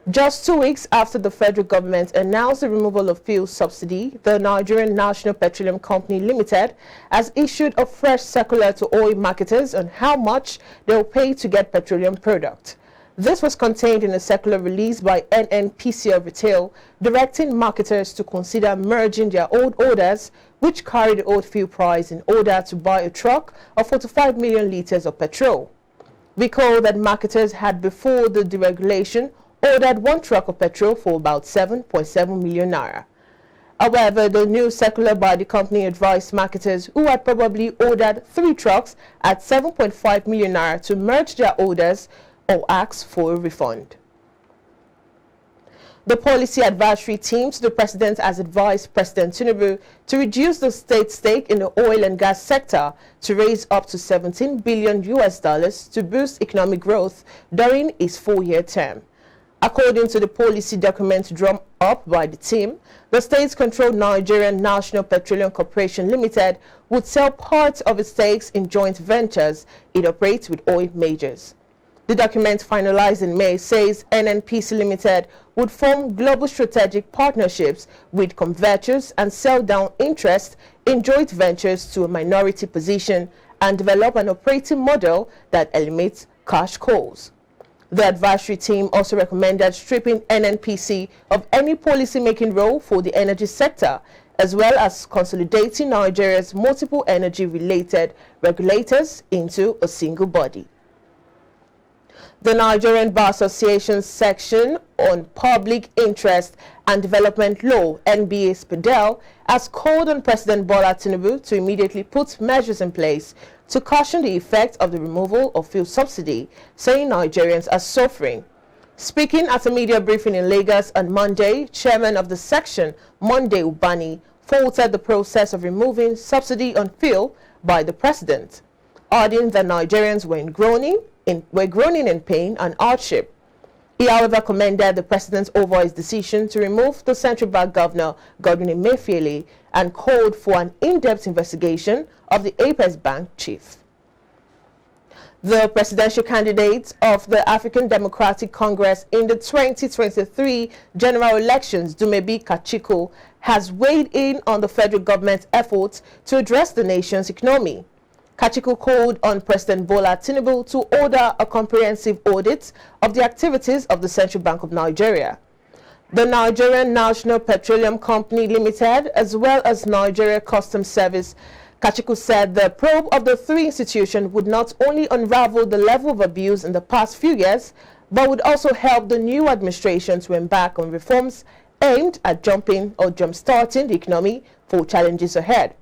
Just 2 weeks after the federal government announced the removal of fuel subsidy, the Nigerian National Petroleum Company Limited has issued a fresh circular to oil marketers on how much they will pay to get petroleum product. This was contained in a circular released by NNPC of Retail, directing marketers to consider merging their old orders, which carry the old fuel price, in order to buy a truck of 45 million litres of petrol. Recall that marketers had, before the deregulation, ordered one truck of petrol for about 7.7 million naira. However, the new circular by the company advised marketers who had probably ordered 3 trucks at 7.5 million naira to merge their orders or ask for a refund. The policy advisory team to the president has advised President Tinubu to reduce the state stake in the oil and gas sector to raise up to $17 billion to boost economic growth during his 4-year term. According to the policy document drawn up by the team, the state-controlled Nigerian National Petroleum Corporation Limited would sell parts of its stakes in joint ventures it operates with oil majors. The document, finalized in May, says NNPC Limited would form global strategic partnerships with converters and sell down interest in joint ventures to a minority position and develop an operating model that eliminates cash calls. The advisory team also recommended stripping NNPC of any policy-making role for the energy sector, as well as consolidating Nigeria's multiple energy-related regulators into a single body. The Nigerian Bar Association section on Public Interest and Development Law, NBA SPDL, has called on President Bola Tinubu to immediately put measures in place to cushion the effect of the removal of fuel subsidy, saying Nigerians are suffering. Speaking at a media briefing in Lagos on Monday, chairman of the section, Monday Ubani, faulted the process of removing subsidy on fuel by the president, adding that Nigerians were groaning in pain and hardship. He, however, commended the president over his decision to remove the central bank governor, Godwin Emefiele, and called for an in-depth investigation of the Apex Bank chief. The presidential candidate of the African Democratic Congress in the 2023 general elections, Dumebi Kachiko, has weighed in on the federal government's efforts to address the nation's economy. Kachiko called on President Bola Tinubu to order a comprehensive audit of the activities of the Central Bank of Nigeria. The Nigerian National Petroleum Company Limited, as well as Nigeria Customs Service, Kachiko said the probe of the 3 institutions would not only unravel the level of abuse in the past few years, but would also help the new administration to embark on reforms aimed at jump-starting the economy for challenges ahead.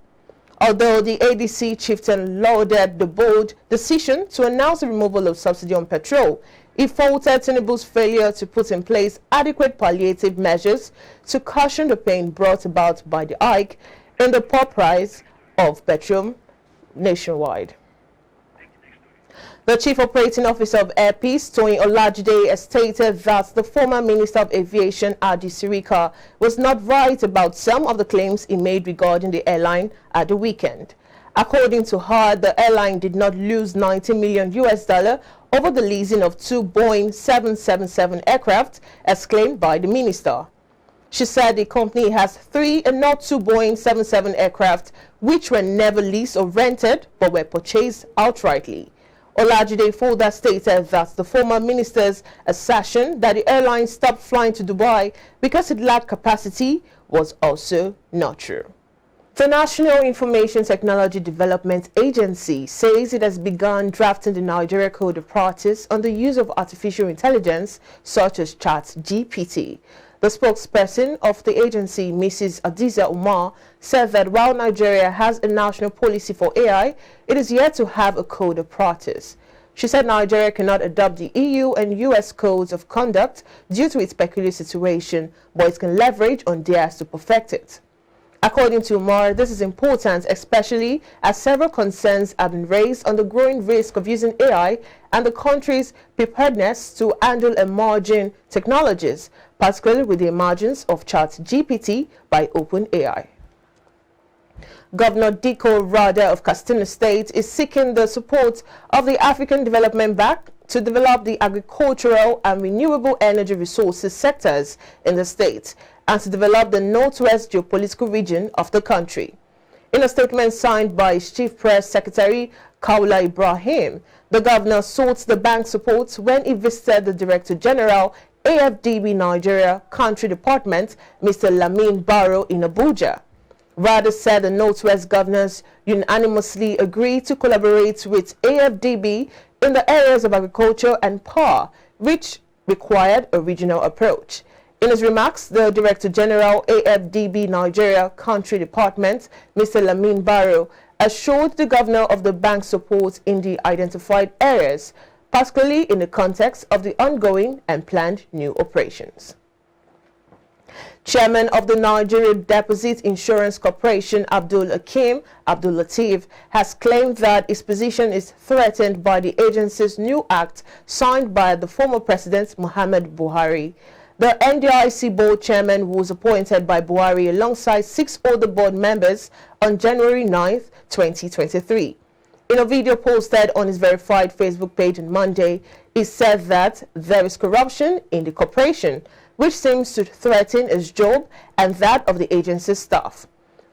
Although the ADC chieftain lauded the bold decision to announce the removal of subsidy on petrol, he faulted Tinubu's failure to put in place adequate palliative measures to cushion the pain brought about by the hike in the poor price of petrol nationwide. The Chief Operating Officer of Air Peace, Tony Olajide, has stated that the former Minister of Aviation, Adi Sirika, was not right about some of the claims he made regarding the airline at the weekend. According to her, the airline did not lose $90 million over the leasing of 2 Boeing 777 aircraft, as claimed by the minister. She said the company has 3 and not 2 Boeing 777 aircraft, which were never leased or rented, but were purchased outrightly. Olajide further stated that the former minister's assertion that the airline stopped flying to Dubai because it lacked capacity was also not true. The National Information Technology Development Agency says it has begun drafting the Nigeria Code of Practice on the use of artificial intelligence such as ChatGPT. The spokesperson of the agency, Mrs. Adiza Umar, said that while Nigeria has a national policy for AI, it is yet to have a code of practice. She said Nigeria cannot adopt the EU and US codes of conduct due to its peculiar situation, but it can leverage on theirs to perfect it. According to Umar, this is important, especially as several concerns have been raised on the growing risk of using AI and the country's preparedness to handle emerging technologies, particularly with the emergence of ChatGPT by OpenAI. Governor Diko Rada of Katsina State is seeking the support of the African Development Bank to develop the agricultural and renewable energy resources sectors in the state and to develop the northwest geopolitical region of the country. In a statement signed by its Chief Press Secretary, Kaula Ibrahim, the governor sought the bank's support when he visited the Director General, AFDB Nigeria Country Department, Mr. Lamin Barrow in Abuja. Rather said the Northwest governors unanimously agreed to collaborate with AFDB in the areas of agriculture and power, which required a regional approach. In his remarks, the Director General, AFDB Nigeria Country Department, Mr. Lamin Barrow, assured the governor of the bank's support in the identified areas, particularly in the context of the ongoing and planned new operations. Chairman of the Nigerian Deposit Insurance Corporation, Abdul Latif, has claimed that his position is threatened by the agency's new act signed by the former President Muhammad Buhari. The NDIC board chairman was appointed by Buhari alongside 6 other board members on January 9, 2023. In a video posted on his verified Facebook page on Monday, he said that there is corruption in the corporation, which seems to threaten his job and that of the agency's staff.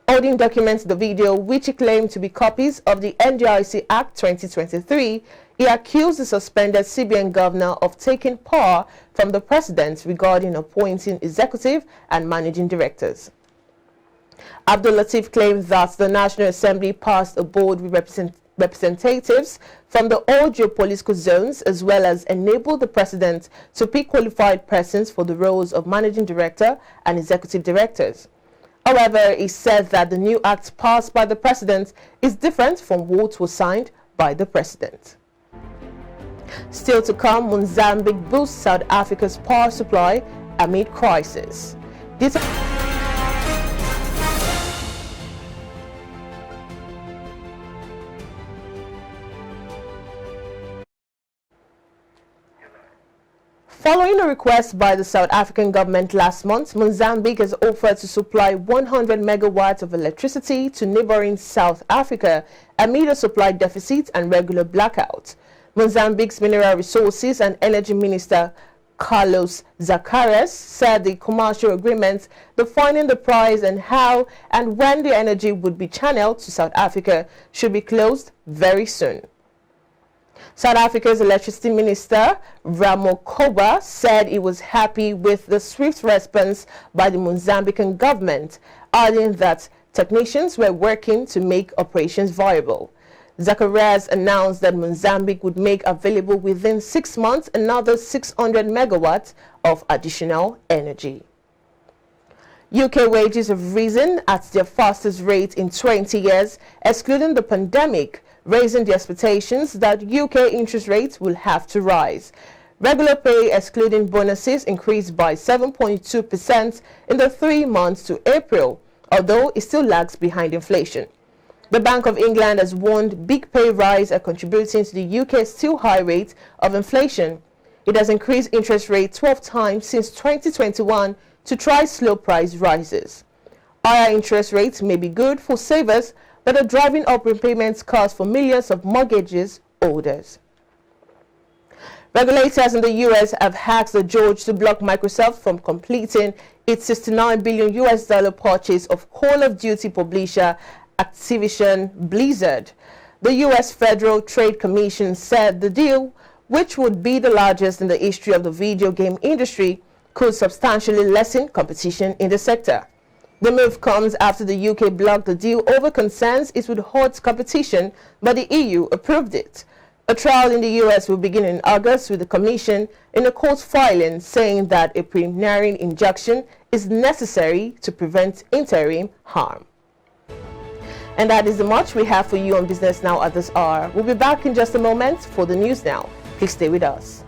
Holding documents the video, which he claimed to be copies of the NDIC Act 2023, he accused the suspended CBN governor of taking power from the president regarding appointing executive and managing directors. Abdul Latif claimed that the National Assembly passed a board with representatives from the all geopolitical zones, as well as enabled the president to pick qualified persons for the roles of managing director and executive directors. However, he said that the new act passed by the president is different from what was signed by the president. Still to come, Mozambique boosts South Africa's power supply amid crisis. Following a request by the South African government last month, Mozambique has offered to supply 100 megawatts of electricity to neighboring South Africa amid a supply deficit and regular blackouts. Mozambique's Mineral Resources and Energy Minister Carlos Zacarias said the commercial agreement defining the price and how and when the energy would be channeled to South Africa should be closed very soon. South Africa's Electricity Minister Ramokoba said he was happy with the swift response by the Mozambican government, adding that technicians were working to make operations viable. Zacharias announced that Mozambique would make available within 6 months another 600 megawatts of additional energy. UK wages have risen at their fastest rate in 20 years, excluding the pandemic, raising the expectations that UK interest rates will have to rise. Regular pay, excluding bonuses, increased by 7.2% in the 3 months to April, although it still lags behind inflation. The Bank of England has warned big pay rise are contributing to the UK's still high rate of inflation. It has increased interest rates 12 times since 2021 to try slow price rises. Higher interest rates may be good for savers that are driving up repayments costs for millions of mortgages holders. Regulators in the US have asked the judge to block Microsoft from completing its $69 billion purchase of Call of Duty publisher Activision Blizzard. The U.S. Federal Trade Commission said the deal, which would be the largest in the history of the video game industry, could substantially lessen competition in the sector. The move comes after the UK blocked the deal over concerns it would hurt competition, but the EU approved it. A trial in the US will begin in August, with the Commission in a court filing saying that a preliminary injunction is necessary to prevent interim harm. And that is the much we have for you on Business Now at this hour. We'll be back in just a moment for the news now. Please stay with us.